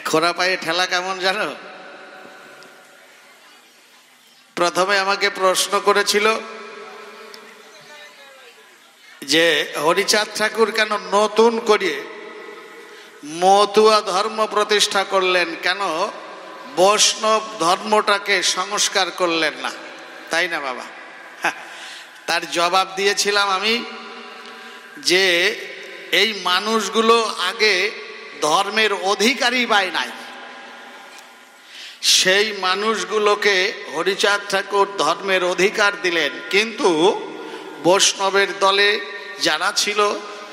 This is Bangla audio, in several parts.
খোরা পায়ে ঠেলা কেমন জানো? প্রথমে আমাকে প্রশ্ন করেছিল যে হরিচাঁদ ঠাকুর কেন নতুন করে মতুয়া ধর্ম প্রতিষ্ঠা করলেন, কেন বৈষ্ণব ধর্মটাকে সংস্কার করলেন না, তাই না বাবা? তার জবাব দিয়েছিলাম আমি যে এই মানুষগুলো আগে ধর্মের অধিকারই পায় নাই, সেই মানুষগুলোকে হরিচাঁদ ঠাকুর ধর্মের অধিকার দিলেন, কিন্তু বৈষ্ণবের দলে যারা ছিল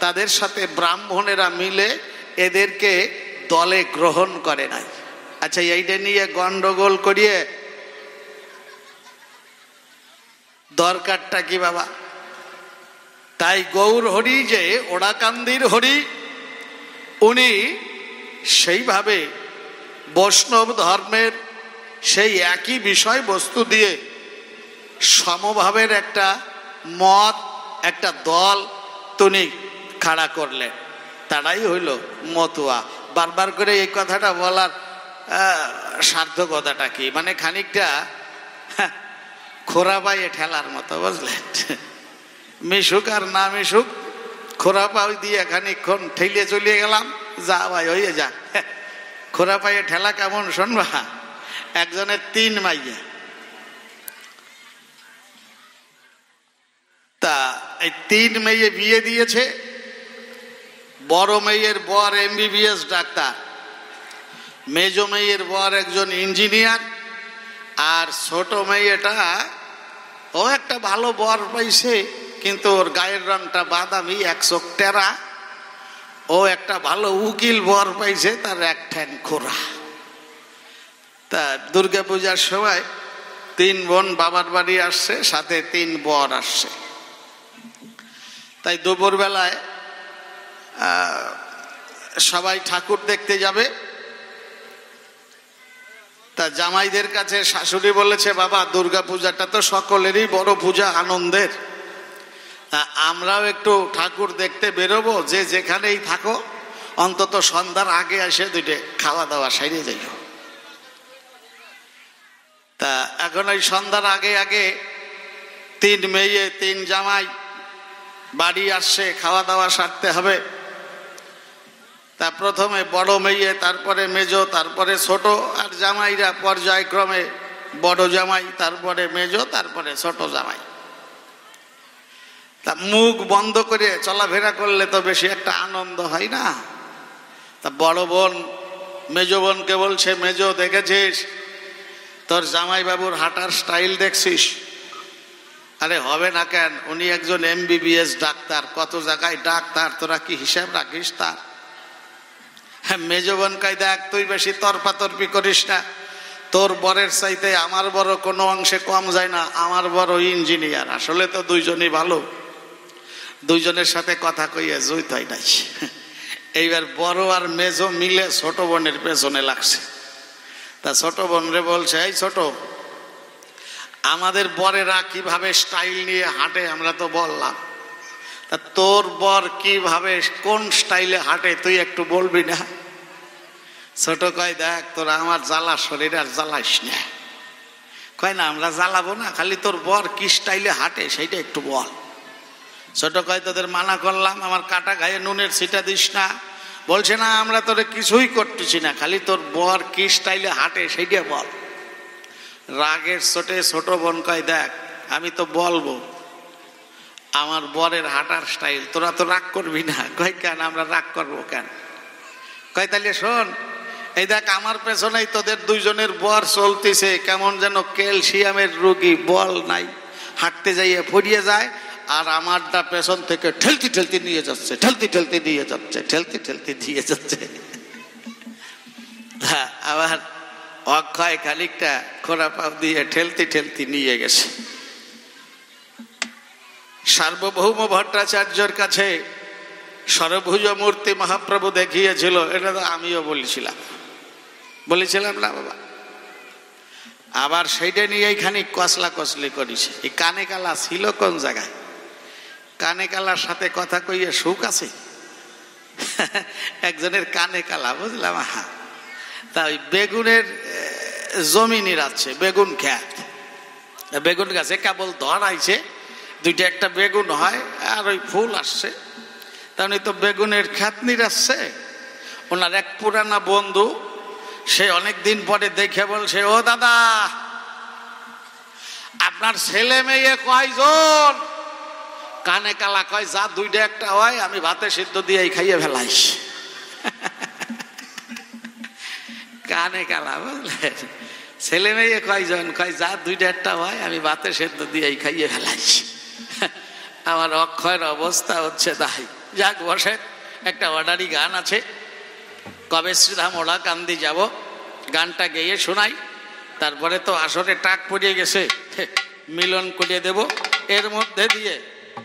তাদের সাথে ব্রাহ্মণেরা মিলে এদেরকে দলে গ্রহণ করে নাই। আচ্ছা, এইটা নিয়ে গন্ডগোল করিয়ে দরকারটা কি বাবা? তাই গৌর হরি যে ওড়াকান্দির হরি, উনি সেইভাবে বৈষ্ণব ধর্মের সেই একই বিষয়বস্তু দিয়ে সমভাবের একটা মত, একটা দল তিনি খাড়া করলেন, তারাই হইল মতুয়া। বারবার করে এই কথাটা বলার সার্থকতাটা কি, মানে খানিকটা খোরা পায়ে ঠেলার মতো, বুঝলেন? মিশুক আর না মিশুক খোরা পায়ে দিয়ে খানিকক্ষণ ঠেলে চলিয়ে গেলাম, যা ভাই হইয়ে যা। খোরা পায়ে ঠেলা কেমন শুনবা? একজনের 3 মাইয়া, তা এই 3 মেয়ে বিয়ে দিয়েছে। বড় মেয়ের বর MBBS ডাক্তার, মেজ মেয়ের বর একজন ইঞ্জিনিয়ার, আর ছোট মেয়েটা ও একটা ভালো বর পাইছে, কিন্তু ওর গায়ের রংটা বাদামি, 1 চোখ টেরা। ও একটা ভালো উকিল বর পাইছে, তার 1 ঠ্যাং খোরা। তা দুর্গা পূজার সময় 3 বোন বাবার বাড়ি আসছে, সাথে 3 বর আসছে। তাই দুপুর বেলায় সবাই ঠাকুর দেখতে যাবে। তা জামাইদের কাছে শাশুড়ি বলেছে, বাবা দুর্গা পূজাটা তো সকলেরই বড় পূজা, আনন্দের, আমরাও একটু ঠাকুর দেখতে বেরোবো, যে যেখানেই থাকো অন্তত সন্ধ্যার আগে এসে 2টে খাওয়া দাওয়া সারিয়ে যাই। তা এখন ওই সন্ধ্যার আগে আগে 3 মেয়ে 3 জামাই বাড়ি আসছে, খাওয়া দাওয়া সারতে হবে। তা প্রথমে বড় মেয়ে, তারপরে মেজ, তারপরে ছোট, আর জামাইরা পর্যায়ক্রমে বড় জামাই, তারপরে মেজ, তারপরে ছোট জামাই। তা মুখ বন্ধ করে চলাফেরা করলে তো বেশি একটা আনন্দ হয় না। তা বড় বোন মেজ বোনকে বলছে, মেজ দেখেছিস তোর জামাই বাবুর হাঁটার স্টাইল দেখছিস? আরে হবে না কেন, উনি একজন MBBS ডাক্তার, কত জায়গায় ডাক্তার, তোরা কি হিসাব রাখিস তার? হ্যাঁ, মেজ বোন কয়, দেখ তুই বেশি তর্পাতর্পি করিস না, তোর বরের চাইতে আমার বড় কোনো অংশে কম যায় না, আমার বড় ইঞ্জিনিয়ার। আসলে তো দুইজনই ভালো, দুইজনের সাথে কথা কইয়া জুইত হয় নাই। এইবার বড় আর মেজ মিলে ছোট বোনের পেছনে লাগছে। তা ছোট বোন রে বলছে, এই ছোট, আমাদের বরেরা কিভাবে স্টাইল নিয়ে হাঁটে আমরা তো বললাম, তা তোর বর কিভাবে কোন স্টাইলে হাঁটে তুই একটু বলবি না? ছোট কয়, দেখ তোরা আমার জ্বালা শরীর আর জ্বালাইস না। কয় না, আমরা জ্বালাবো না, খালি তোর বর কি স্টাইলে হাঁটে সেইটা একটু বল। ছোট কয়, তোদের মানা করলাম, আমার কাটা গায়ে নুনের ছিটা দিস না। বলছে না, আমরা তোরে কিছুই করতেছি না, খালি তোর বর কি স্টাইলে হাঁটে সেইটা বল। রাগের চোটে ছোট বোন কয়, দেখ আমি তো বলবো আমার বরের হাঁটার স্টাইল, তোরা তো রাগ করবি না। কয়, কেন আমরা রাগ করবো কেন? কয়, তাহলে শোন, এই দেখ আমার পেছনেই তোদের দুইজনের বর চলতেছে, কেমন যেন ক্যালসিয়ামের রোগী, বল নাই, হাঁটতে যাইয়ে পড়িয়ে যায়, আর আমারটা পেছন থেকে ঠেলতে ঠেলতে নিয়ে যাচ্ছে, ঠেলতে ঠেলতে নিয়ে যাচ্ছে, ঠেলতে ঠেলতে নিয়ে যাচ্ছে। আবার অক্ষয় খানিকটা খোরা পাও দিয়ে ঠেলতে ঠেলতে নিয়ে গেছে। সার্বভৌম ভট্টাচার্যর কাছে সরভুজ মূর্তি মহাপ্রভু দেখিয়েছিল, এটা তো আমিও বলেছিলাম না বাবা? আবার সেইটা নিয়ে এইখানে কসলা কসলি করেছে। এই কানে কালা ছিল কোন জায়গায়? কানে কালার সাথে কথা কইয়ে সুখ আছে? একজনের কানে কালা, বুঝলাম। তা ওই বেগুনের জমি নিরাচ্ছে, বেগুন খ্যাত, বেগুন গাছে কেবল ধরাইছে, দুইটা একটা বেগুন হয় আর ওই ফুল আসছে। তাহলে তো বেগুনের খ্যাত নিরাচ্ছে। ওনার এক পুরানা বন্ধু, সে অনেক দিন পরে দেখে বলছে, ও দাদা, আপনার ছেলে মেয়ে কয়জন? কানে কালা কয়, যা দুইটা একটা হয় আমি ভাতে সিদ্ধ দিয়ে খাইয়ে ফেলাইস। কানে কালা, বুঝলেন? ছেলে মেয়ে কয়জন? কয়, যা দুইটা একটা হয় আমি ভাতে সিদ্ধ দিয়ে খাইয়ে ফেলাইস। আমার অক্ষয়ের অবস্থা হচ্ছে তাই। যাক, বসে, একটা অর্ডারি গান আছে, কবে শ্রীধাম ওলা কান্দি যাব, গানটা গেয়ে শোনাই। তারপরে তো আসরে টাক পড়িয়ে গেছে, মিলন করিয়ে দেব। এর মধ্যে দিয়ে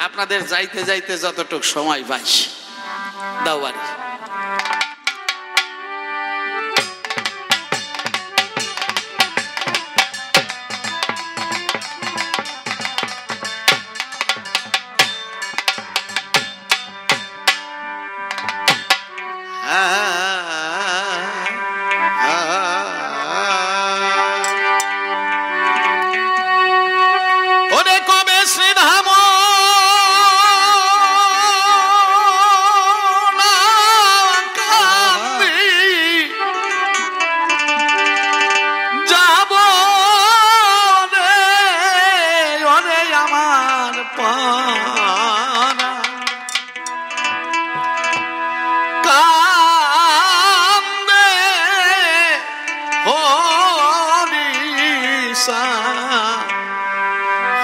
আপনাদের যাইতে যাইতে যতটুকু সময় পাইস দাও বাড়ি।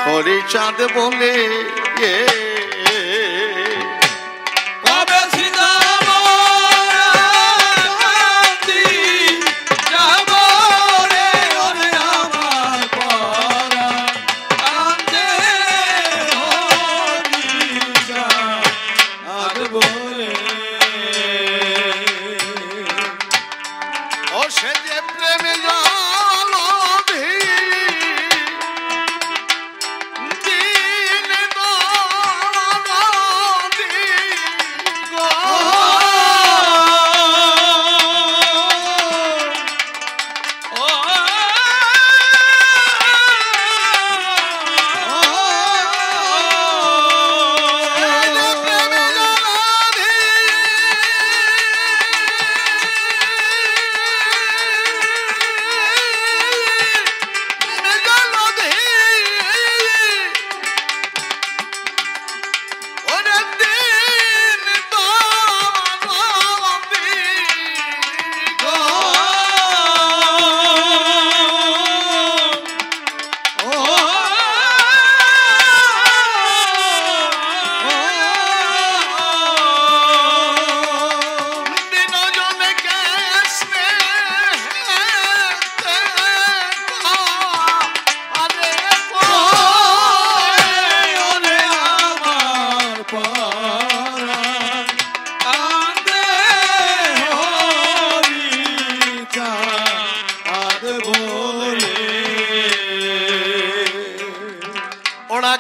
হরিচাঁদ বলে কবে শ্রীধাম যাব রে, ওরে আমার পরাণ কান্দে হরিচাঁদ বলে। ও সে যে প্রেমে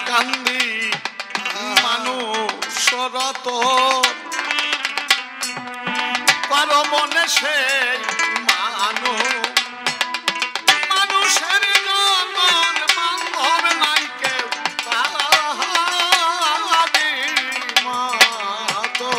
কান্দি মানুষ রত কর মনে সেই মানুষের মন বান্ধব নাই কেউ মতো।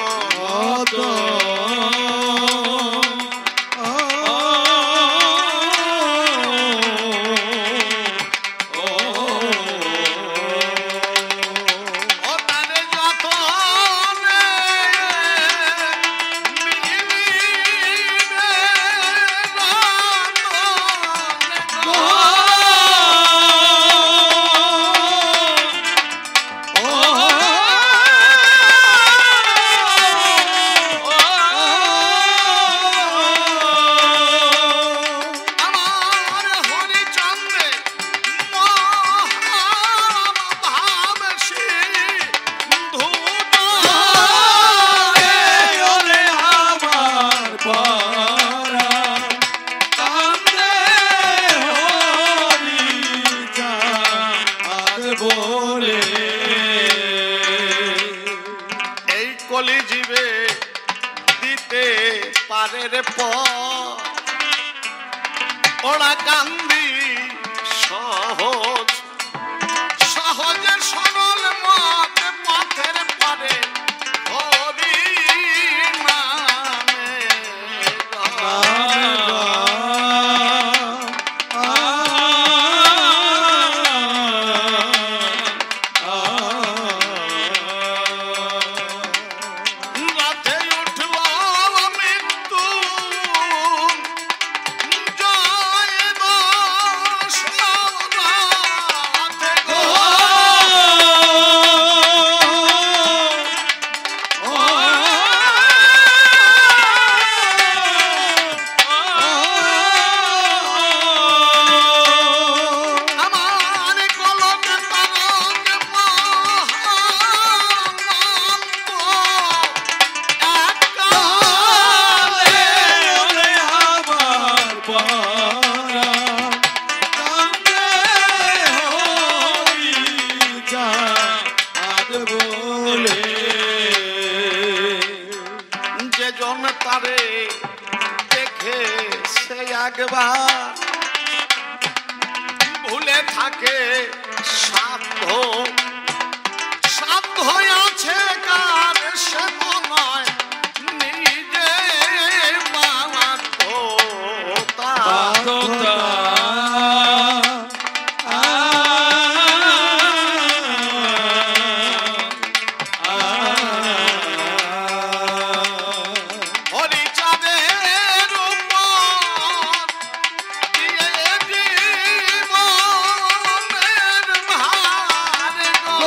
কলি জীবে দিতে পারে রে ওরা কান্দি সহজ সহজে সরল মতে পথের পরে হরি নামে রাতে উঠল মৃত্যু জয় দোষ রাতে গো আমার কলকে তরঙ্গে মহানন্দ এককালে ওরে আমার পরাণ কান্দে হরি চাঁদ বলে যে জন তারে দেখে সে একবার ভুলে থাকে সাধ্য সাধ্য আছে কার সে তো নয় নিজে বাধ্য তার। বাধ্যতা হরিচাঁদের উপর দিয়ে জীবনের ভার গো।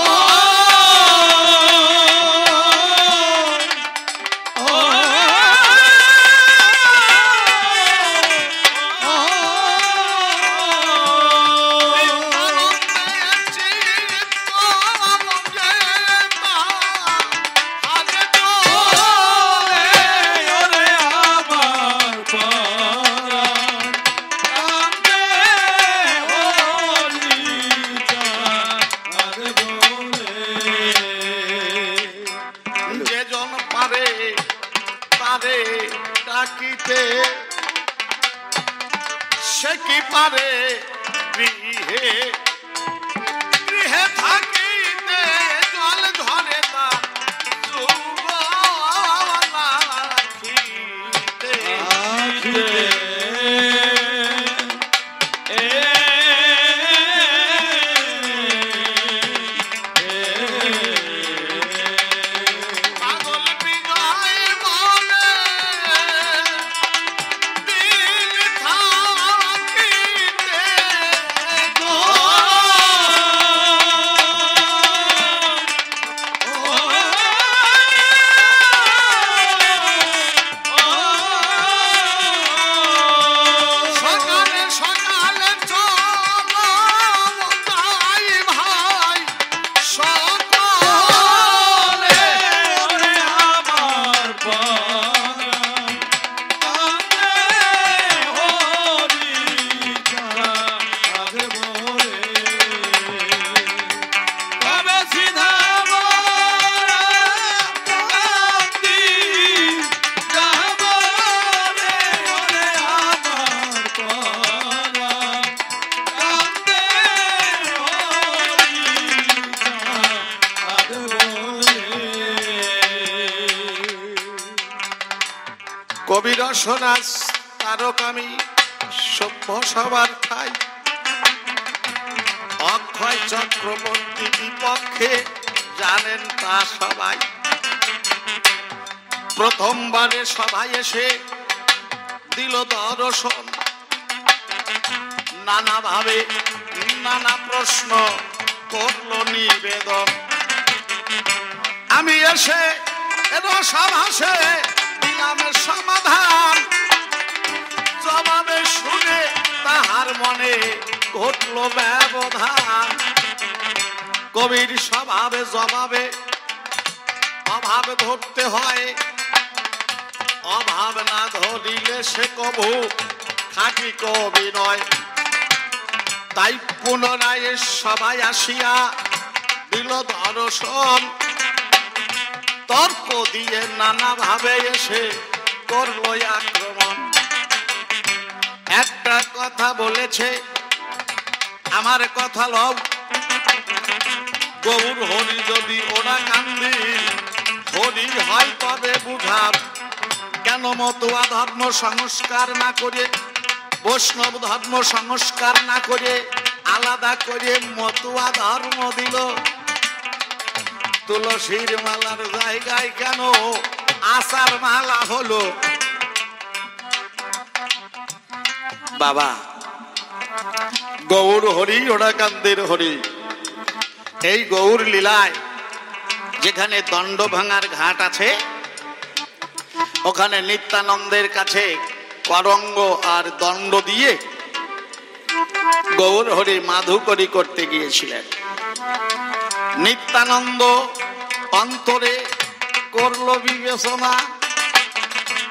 ওরে আমার পরাণ কান্দে হরি চাঁদ বলে যে জন পারে তারে ডাকিতে সে কি পারে গৃহে গৃহে থাকিতে জল ধরে তার যৌবন রাখিতে। পাগল বিজয় বলে দিল থাকিতে গো। সকালে সকালে চলো ভাই ভাই সকলে ওরে আমার পরাণ কান্দে হরি চাঁদ বলে তবে সিধা কান্দি যাব রে ওরে আমার পরাণ কান্দে হরি চাঁদ বলে কবি রসনাস তারকামি সভ্য সবার ঠাই অক্ষয় চক্রবর্তী বিপক্ষে জানেন তা সবাই। প্রথমবারে সভায় এসে দিল দর্শন, নানাভাবে নানা প্রশ্ন করল নিবেদন। আমি এসে রসাভাসে দিলাম সমাধান, জবাবে শুনে তাহার মনে ঘটল ব্যবধান। কবির স্বভাবে জবাবে অভাব ধরতে হয়, অভাব না ধরিলে সে কবু খাঁটি কবি নয়। তাই পুনরায় সবাই আসিয়া দিল দর্শন, তর্ক দিয়ে নানা ভাবে এসে করলো আক্রমণ। একটা কথা বলেছে, আমার কথা লও। গৌর হরি যদি ওরা কান্দি, হরি হয় তবে বুঝাব। কেন মতুয়া ধর্ম সংস্কার না করে, বৈষ্ণব ধর্ম সংস্কার না করে আলাদা করে মতুয়া ধর্ম দিল? তুলসীর মালার জায়গায় কেন আচার মালা হলো? বাবা, গৌর হরি ওরা কান্দের হরি। এই গৌর লীলায় যেখানে দণ্ড ভাঙার ঘাট আছে, ওখানে নিত্যানন্দের কাছে করঙ্গ আর দণ্ড দিয়ে গৌর হরি মাধুকরী করতে গিয়েছিলেন। নিত্যানন্দ অন্তরে করল বিবেচনা,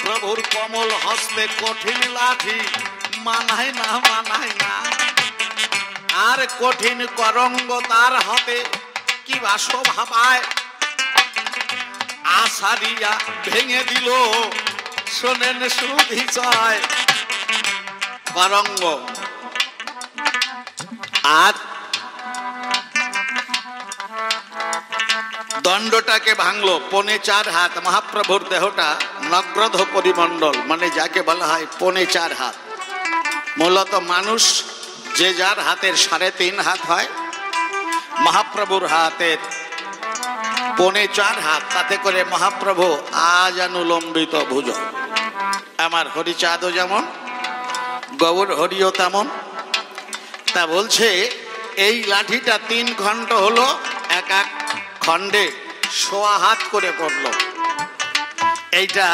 প্রভুর কমল হস্তে কঠিন লাঠি, মানায় না মানায় না। আর কঠিন করঙ্গ তার হাতে কি বা শোভা পায়, আষাঢ়িয়া ভেঙে দিল। শোনেন সুধিচয় করঙ্গ, আর দণ্ডটাকে ভাঙলো 4.5 হাত। মহাপ্রভুর দেহটা নগ্রধ পরিমণ্ডল, মানে যাকে বলা হয় 4.5 হাত। মূলত মানুষ যে যার হাতের 3.5 হাত হয়, মহাপ্রভুর হাতের 4.5 হাত। তাতে করে মহাপ্রভু আজানুলম্বিত ভুজ। আমার হরিচাঁদও যেমন, গৌর হরিও তেমন। তা বলছে এই লাঠিটা 3 খণ্ড হলো, এক এক খণ্ডে 1.25 হাত করে পড়ল। এইটা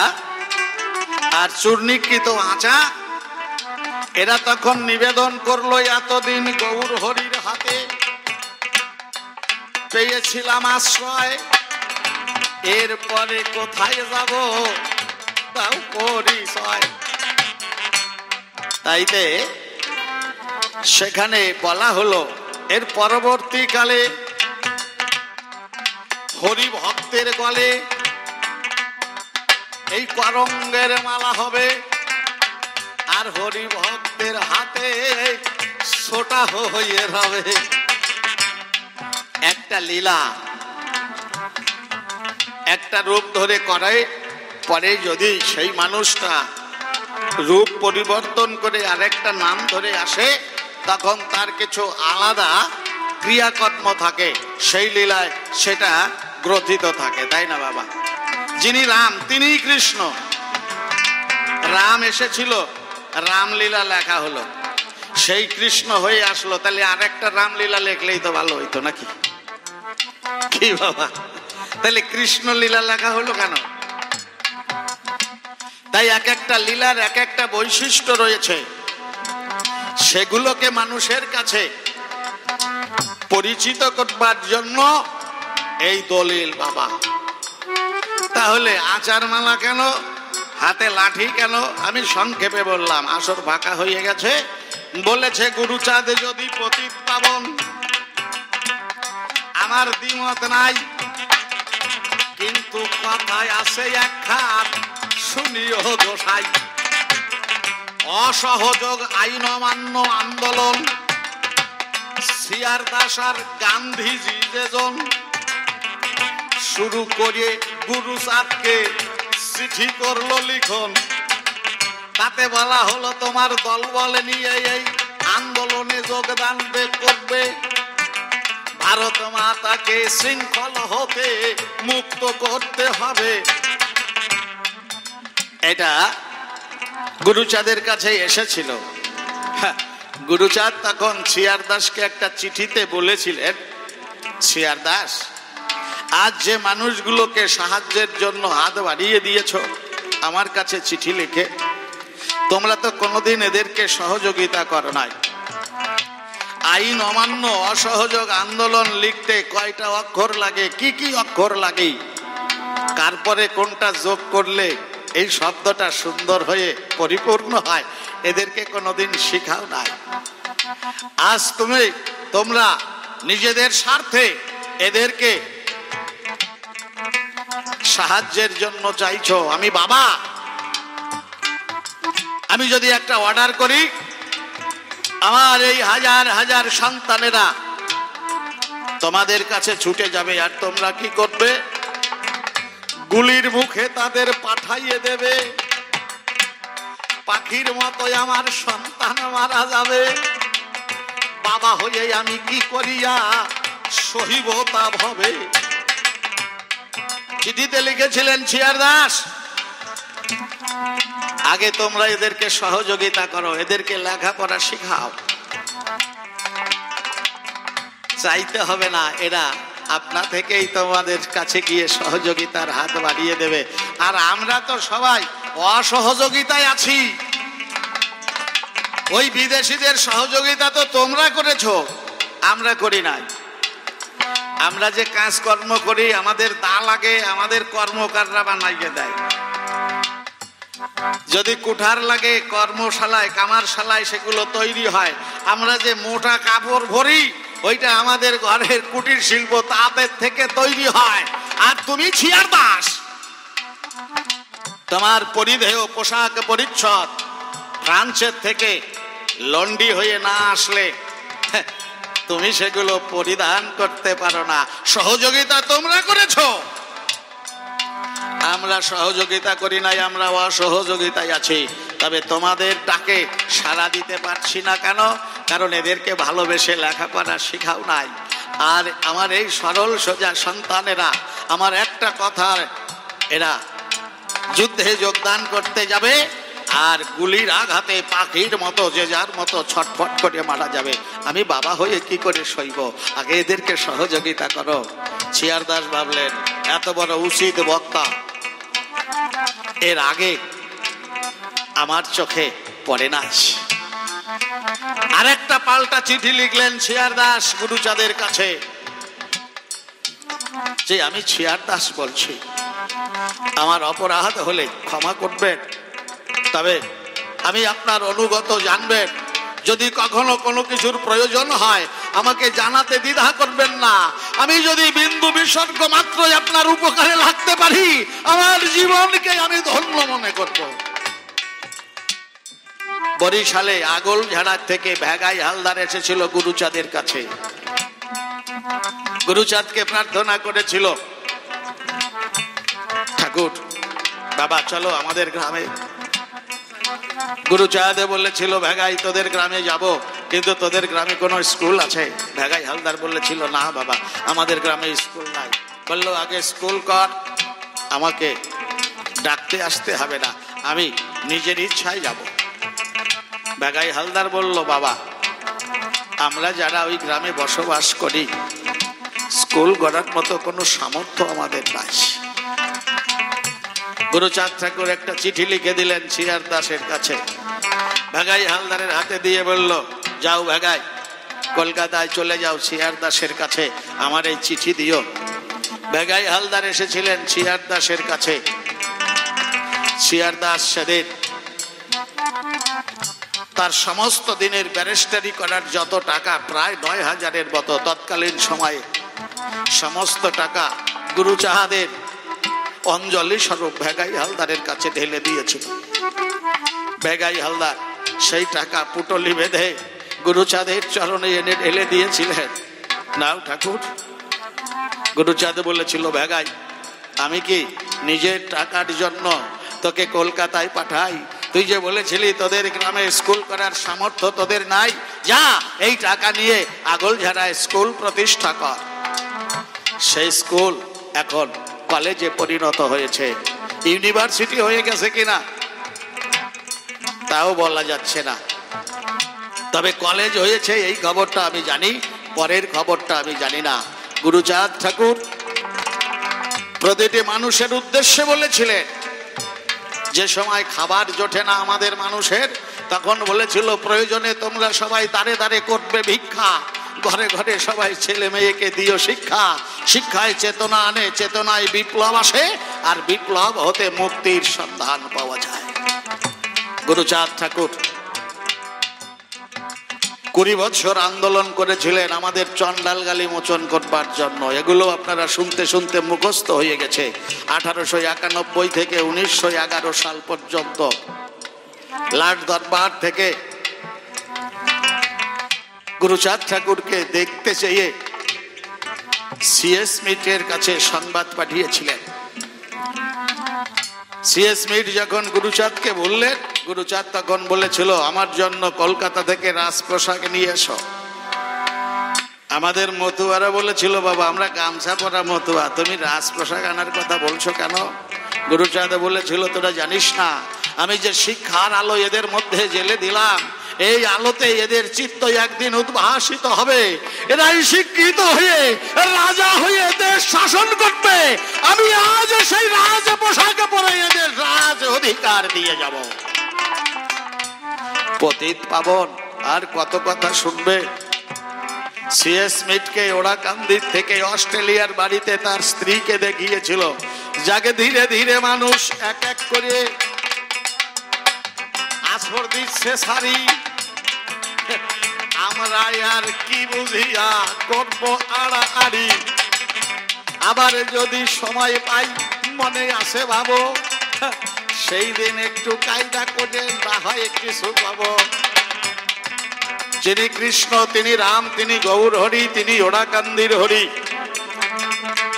আর চূর্ণীকৃত আঁচা, এরা তখন নিবেদন করলো, এতদিন গৌর হরির হাতে পেয়েছিলাম আশ্রয়, এরপরে কোথায় যাব তাও পরিচয়। তাইতে সেখানে বলা হলো, এর পরবর্তীকালে হরি ভক্তের গলে এই করঙ্গের মালা হবে, আর হরি ভক্তের হাতে ছোটা হয়ে হবে। একটা লীলা, একটা রূপ ধরে করে, পরে যদি সেই মানুষটা রূপ পরিবর্তন করে আরেকটা নাম ধরে আসে, তখন তার কিছু আলাদা ক্রিয়াকর্ম থাকে, সেই লীলায় সেটা গ্রথিত থাকে, তাই না বাবা? যিনি রাম তিনিই কৃষ্ণ। রাম এসেছিল, রামলীলা লেখা হলো, সেই কৃষ্ণ হয়ে আসলো। তাহলে আরেকটা রামলীলা লেখলেই তো ভালো হইতো নাকি? কি বাবা, তাহলে কৃষ্ণ লীলা লেখা হলো কেন? তাই এক একটা লীলার এক একটা বৈশিষ্ট্য রয়েছে, সেগুলোকে মানুষের কাছে পরিচিত করবার জন্য এই দলিল বাবা। তাহলে আচার মালা কেন, হাতে লাঠি কেন? আমি সংক্ষেপে বললাম, আসর ফাঁকা হয়ে গেছে। বলেছে গুরুচাঁদ যদি পতিত পাবন, আমার দ্বিমত নাই, কিন্তু কথায় আছে একখান, শুনিও গোসাই। অসহযোগ আইন অমান্য আন্দোলন, সিআর দাস আর গান্ধীজি যেজন শুরু করে গুরুচাঁদকে চিঠি করলো লিখন, তাতে বলা হলো তোমার দল বলে নিয়ে এই আন্দোলনে যোগদান করবে, ভারত মাতাকে শৃঙ্খল হতে মুক্ত করতে হবে। এটা গুরুচাঁদের কাছে এসেছিল। গুরুচাঁদ তখন সিআর দাসকে একটা চিঠিতে বলেছিলেন, সিআর দাস, আজ যে মানুষগুলোকে সাহায্যের জন্য হাত বাড়িয়ে দিয়েছ আমার কাছে চিঠি লিখে, তোমরা তো কোনোদিন এদেরকে সহযোগিতা করো নাই। আইন অমান্য অসহযোগ আন্দোলন লিখতে কয়টা অক্ষর লাগে, কি কি অক্ষর লাগে, তারপরে কোনটা যোগ করলে এই শব্দটা সুন্দর হয়ে পরিপূর্ণ হয়, এদেরকে কোনোদিন শিখাও নাই। আজ তোমরা নিজেদের স্বার্থে এদেরকে সাহায্যের জন্য চাইছো। আমি বাবা, আমি যদি একটা অর্ডার করি আমার এই হাজার হাজার সন্তানেরা তোমাদের কাছে ছুটে যাবে, আর তোমরা কি করবে? গুলির মুখে তাদের পাঠাইয়ে দেবে। পাখির মতো আমার সন্তান মারা যাবে। বাবা হয়ে আমি কি করিয়া সহিব তা ভাবে। চিঠিতে লিখেছিলেন ছিয়ার দাস, আগে তোমরা এদেরকে সহযোগিতা করো, এদেরকে লেখাপড়া শিখাও। চাইতে হবে না, এরা আপনা থেকেই তোমাদের কাছে গিয়ে সহযোগিতার হাত বাড়িয়ে দেবে। আর আমরা তো সবাই অসহযোগিতায় আছি। ওই বিদেশিদের সহযোগিতা তো তোমরা করেছো, আমরা করি নাই। আমরা যে কাজকর্ম করি, আমাদের দা লাগে, আমাদের কর্মকাররা বানাইয়ে দেয়। যদি কুঠার লাগে কর্মশালায়, কামারশালায় সেগুলো তৈরি হয়। আমরা যে মোটা কাপড় ভরি, ওইটা আমাদের ঘরের কুটির শিল্প, তাঁতের থেকে তৈরি হয়। আর তুমি ছিয়ার দাস, তোমার পরিধেয় পোশাক পরিচ্ছদ ফ্রান্সের থেকে লন্ডি হয়ে না আসলে তুমি সেগুলো পরিধান করতে পারো না। সহযোগিতা তোমরা করেছো, আমরা সহযোগিতা করি নাই, আমরা অসহযোগিতায় আছি। তবে তোমাদের ডাকে সাড়া দিতে পারছি না কেন? কারণ এদেরকে ভালোবেসে লেখাপড়া শিখাও নাই। আর আমার এই সরল সোজা সন্তানেরা আমার একটা কথার, এরা যুদ্ধে যোগদান করতে যাবে আর গুলির আঘাতে পাখির মতো যে যার মতো ছটফট করে মারা যাবে। আমি বাবা হয়ে কি করে সইব? আগে এদেরকে সহযোগিতা করো। ছিয়ার দাস ভাবলেন, এত বড় উচিত বক্তা এর আগে আমার চোখে পড়ে না। আরেকটা পাল্টা চিঠি লিখলেন ছিয়ার দাস গুরুচাঁদের কাছে, যে আমি ছিয়ার দাস বলছি, আমার অপরাধ হলে ক্ষমা করবেন। তবে আমি আপনার অনুগত, জানবেন যদি কখনো কোনো কিছুর প্রয়োজন হয় আমাকে জানাতে দ্বিধা করবেন না। আমি যদি বিন্দু বিসর্গ মাত্র আপনার উপকারে লাগতে পারি, আমার জীবনকে আমি ধন্য মনে করব। বরিশালে আগলঝাড়া থেকে ভেগাই হালদার এসেছিল গুরুচাঁদের কাছে। গুরুচাঁদকে প্রার্থনা করেছিল, ঠাকুর বাবা চলো আমাদের গ্রামে। গুরুচাঁদ বলেছিল, ভেগাই তোদের গ্রামে যাব, কিন্তু তোদের গ্রামে কোনো স্কুল আছে? ভেগাই হালদার বলেছিল, না বাবা আমাদের গ্রামে স্কুল নাই। বললো, আগে স্কুল কর, আমাকে ডাকতে আসতে হবে না, আমি নিজের ইচ্ছায় যাব। ভেগাই হালদার বলল, বাবা আমরা যারা ওই গ্রামে বসবাস করি, স্কুল গড়ার মতো কোনো সামর্থ্য আমাদের নাই। গুরুচাঁদ ঠাকুর একটা চিঠি লিখে দিলেন ছিয়ার দাসের কাছে, ভেগাই হালদারের হাতে দিয়ে বলল, যাও ভেগাই, কলকাতায় চলে যাও, ছিয়ার দাসের কাছে আমার এই চিঠি দিও। ভেগাই হালদার এসেছিলেন ছিয়ার দাসের কাছে। ছিয়ার দাস সেদিন তার সমস্ত দিনের ব্যারিস্টারি করার যত টাকা, প্রায় ৯,০০০-এর মতো তৎকালীন সময়ে, সমস্ত টাকা গুরুচাঁদের অঞ্জলি স্বরূপ ভেগাই হালদারের কাছে ঢেলে দিয়েছিল। ভেগাই হালদার সেই টাকা পুটলি বেঁধে গুরুচাঁদের চরণে এনে ঢেলে দিয়েছিলেন, নাও ঠাকুর। গুরুচাঁদ বলেছিল, ভেগাই আমি কি নিজের টাকার জন্য তোকে কলকাতায় পাঠাই? তুই যে বলেছিলি তোদের গ্রামে স্কুল করার সামর্থ্য তোদের নাই, যা এই টাকা নিয়ে আগলঝাড়ায় স্কুল প্রতিষ্ঠা কর। সেই স্কুল এখন কলেজে পরিণত হয়েছে। ইউনিভার্সিটি হয়ে গেছে কিনা তাও বলা যাচ্ছে না, তবে কলেজ হয়েছে এই খবরটা আমি জানি, পরের খবরটা আমি জানি না। গুরুচাঁদ ঠাকুর প্রতিটি মানুষের উদ্দেশ্যে বলেছিলেন, যে সময় খাবার জোটে না আমাদের মানুষের, তখন বলেছিল প্রয়োজনে তোমরা সবাই দাঁড়ে দাঁড়ে করবে ভিক্ষা, ঘরে ঘরে সবাই ছেলে মেয়েকে দিও শিক্ষা। শিক্ষায় চেতনা আনে, চেতনায় বিপ্লব আসে, আর বিপ্লব হতে মুক্তির সন্ধান পাওয়া যায়। গুরুচাঁদ ঠাকুর ২০ বছর আন্দোলন করেছিলেন আমাদের চন্ডালগালি মোচন করবার জন্য। এগুলো আপনারা শুনতে শুনতে মুখস্থ হয়ে গেছে। 1891 থেকে 1911 সাল পর্যন্ত লাট দরবার থেকে গুরুচাঁদ ঠাকুরকে দেখতে চেয়ে সিএস মিটের কাছে সংবাদ পাঠিয়েছিলেন। সিএস মিট যখন গুরুচাঁদকে বললেন, গুরুচাঁদ তখন বলেছিল, আমার জন্য কলকাতা থেকে রাজপ্রসাদ নিয়ে এসো। আমাদের মতুয়ারা বলেছিল, বাবা আমরা গামছা পরা মতুয়া, তুমি রাজপ্রসাদ আনার কথা বলছো কেন? গুরুচাঁদ বলেছিল, তোরা জানিস না আমি যে শিক্ষার আলো এদের মধ্যে জেলে দিলাম, এই আলোতে এদের চিত্ত একদিন উদ্ভাসিত হবে, এরাই শিক্ষিত হয়ে রাজা হয়ে দেশ শাসন করবে। আমি আজ সেই রাজ পোশাক পরে এদের রাজ অধিকার দিয়ে যাব। পতিত পাবন আর কত কথা শুনবে। সিএস মিটকে ওরাকান্দি থেকে অস্ট্রেলিয়ার বাড়িতে তার স্ত্রীকে দেখিয়েছিল, যাকে ধীরে ধীরে মানুষ এক এক করে আছর দিচ্ছে শাড়ি। আমরা আর কি বুঝিয়া করব আড়াআড়ি, আবার যদি সময় পাই মনে আসে ভাবো, সেই দিন একটু কায়দা করে না হয় কিছু পাবো। যিনি কৃষ্ণ, তিনি রাম, তিনি গৌর হরি, তিনি ওরাকান্দির হরি।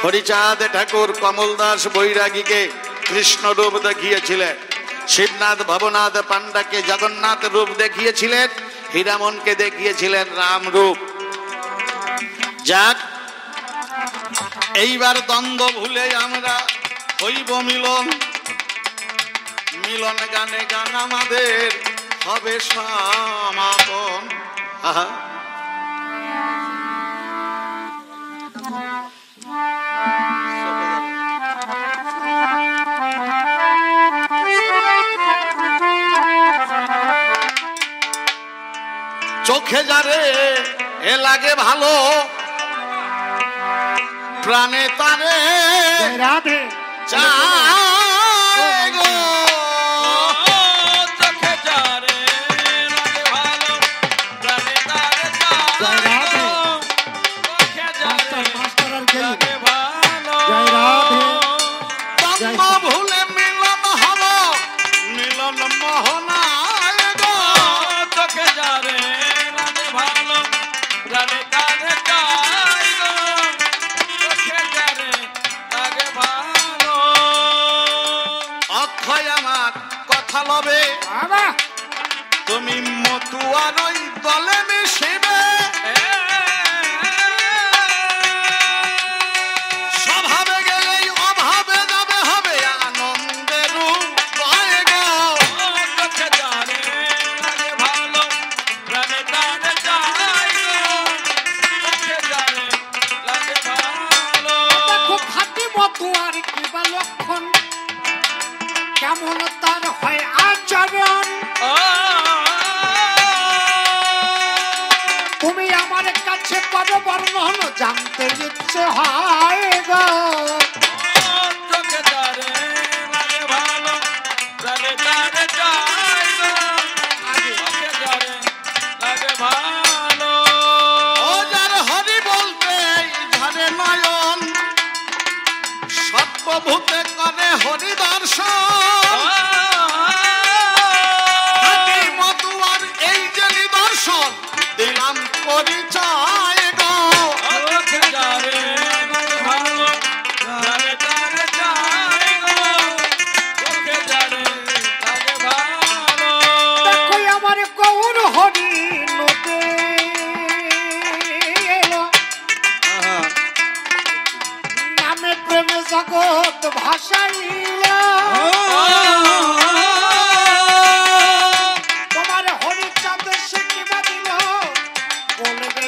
হরিচাঁদ ঠাকুর কমলদাস বৈরাগীকে কৃষ্ণ রূপ দেখিয়েছিলেন, শিবনাথ ভবনাথ পান্ডাকে জগন্নাথ রূপ দেখিয়েছিলেন, হীরামনকে দেখিয়েছিলেন রাম রূপ। যাক, এইবার দ্বন্দ্ব ভুলে আমরা হইব মিলন। মিলন গানে গান আমাদের হবে সমাপন। আহা, চোখে যারে এ লাগে ভালো, প্রাণে তারে রাধে চায় গো। চোখে যারে লাগে ভালো, প্রাণে তারে চায় গো। চোখে যারে মাস্টার আর গেলি লাগে ভালো, জয় রাধে দ্বন্দ্ব ভুলে মিলন হলো, মিলন মোহনায় গো। চোখে যারে লাগে ভালো, প্রাণে তারে চায় গো। চোখে যারে লাগে ভালো। অক্ষয় আমার কথা লবে, বাবা তুমি মতুয়ার ওই দলে মিশিবে। স্বভাবে গেলেই অভাবে যাবে, হবে আনন্দের উপায় গো। চোখে যারে লাগে ভালো, প্রাণে তারে চায় গো। চোখে যারে লাগে ভালো। খুব খাঁটি মতুয়ার কি বা লক্ষণ, কেমন তার হয় আচরণ। তুমি আমার কাছে কত বর্ণন জানতে ইচ্ছে হয় গো। চোখে যারে লাগে ভালো, প্রাণে তারে চায় গো। চোখে যারে লাগে ভালো। ও যার হরি বলতে ঝরে নয়ন, সর্বভূতে করে হরি দর্শন। খাঁটি মতুয়ার এই যে নিদর্শন, দিলাম পরিচয় গো। চোখে যারে লাগে ভালো, প্রাণে তারে চায় গো। চোখে যারে লাগে ভালো। দেখো আমার গৌর হরি নদে নামে প্রেমে জগৎ ভাসাইল। তোমার হরিচাঁদ সে কিবা দিল, বলবে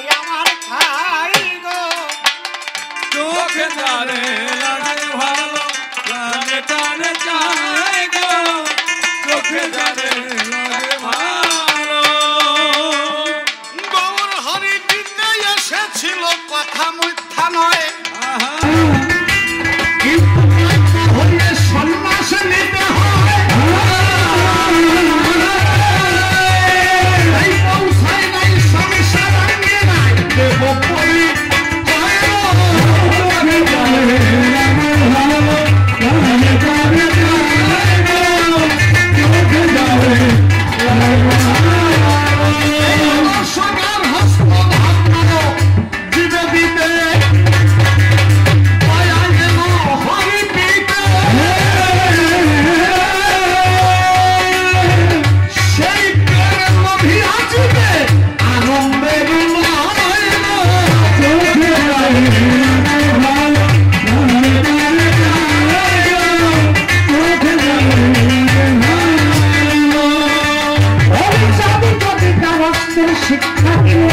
শিক্ষা দিয়ে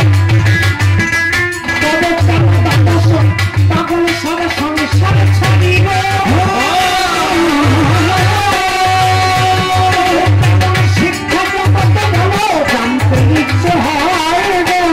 তবে পাগল সব সংসার ছাড়িব শিক্ষা জগতে বলো জানতে ইচ্ছে হয় গো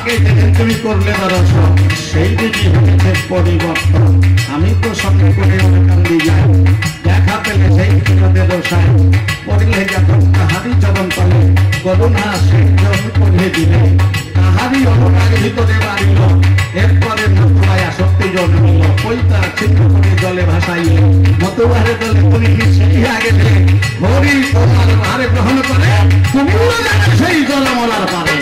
আমাকে যেদিন তুমি করলে দর্শন সেই দিনই হয়েছে পরিবর্তন। আমি তো সঙ্গে করে কান্দি যাই, দেখা পেলে সেই তোমাদের রসায় পড়িলে যখন তাহারি চরণ তলে করুণা সেই জন পড়িয়ে দিলে তাহারি অনুরাগ ভিতরে বাড়িল। এরপরে মতুয়ায় আসক্তি জন্মিল, পৈতা ছিন্ন করে জলে ভাসাইলে মতুয়ারে দলে তুমি শিখিয়া গেলে হরি তোমার ভারে গ্রহণ করে তুমি সেই জল মলার পারে।